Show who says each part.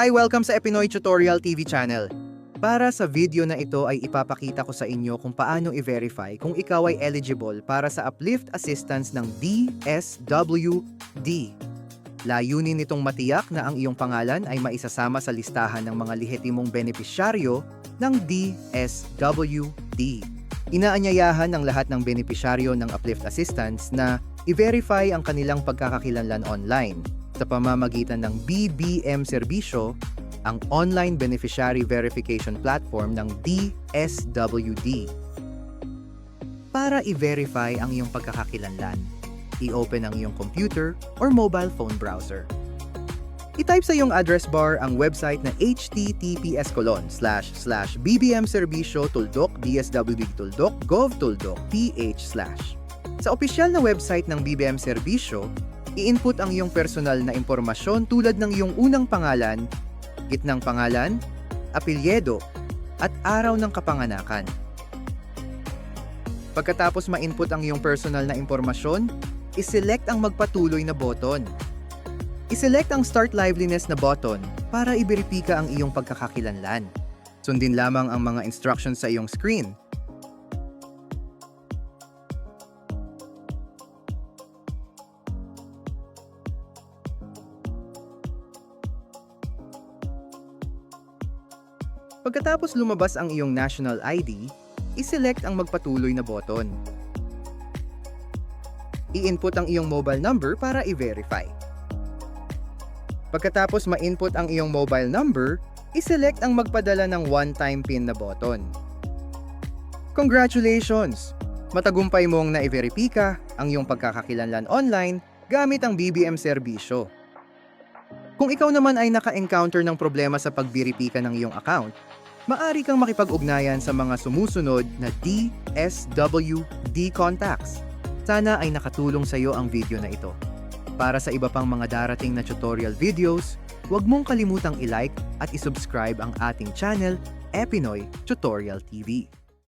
Speaker 1: Hi! Welcome sa Pinoy Tutorial TV channel. Para sa video na ito ay ipapakita ko sa inyo kung paano i-verify kung ikaw ay eligible para sa uplift assistance ng DSWD. Layunin nitong matiyak na ang iyong pangalan ay maisasama sa listahan ng mga lehitimong benepisyaryo ng DSWD. Inaanyayahan ng lahat ng benepisyaryo ng uplift assistance na i-verify ang kanilang pagkakakilanlan online sa pamamagitan ng BBM serbisyo, ang Online Beneficiary Verification Platform ng DSWD. Para i-verify ang iyong pagkakakilanlan, i-open ang iyong computer or mobile phone browser. I-type sa iyong address bar ang website na https://bbmserbisyo.dswd.gov.ph/. Sa opisyal na website ng BBM Serbisyo, i-input ang iyong personal na impormasyon tulad ng iyong unang pangalan, gitnang pangalan, apelyido, at araw ng kapanganakan. Pagkatapos ma-input ang iyong personal na impormasyon, i-select ang magpatuloy na button. I-select ang Start Liveliness na button para i-verifika ang iyong pagkakakilanlan. Sundin lamang ang mga instructions sa iyong screen. Pagkatapos lumabas ang iyong national ID, i-select ang magpatuloy na button. I-input ang iyong mobile number para i-verify. Pagkatapos ma-input ang iyong mobile number, i-select ang magpadala ng one-time PIN na button. Congratulations! Matagumpay mong na-verifika ang iyong pagkakakilanlan online gamit ang BBM serbisyo. Kung ikaw naman ay naka-encounter ng problema sa pagberipika ng iyong account, maaari kang makipag-ugnayan sa mga sumusunod na DSWD contacts. Sana ay nakatulong sa iyo ang video na ito. Para sa iba pang mga darating na tutorial videos, huwag mong kalimutang i-like at i-subscribe ang ating channel, Pinoy Tutorial TV.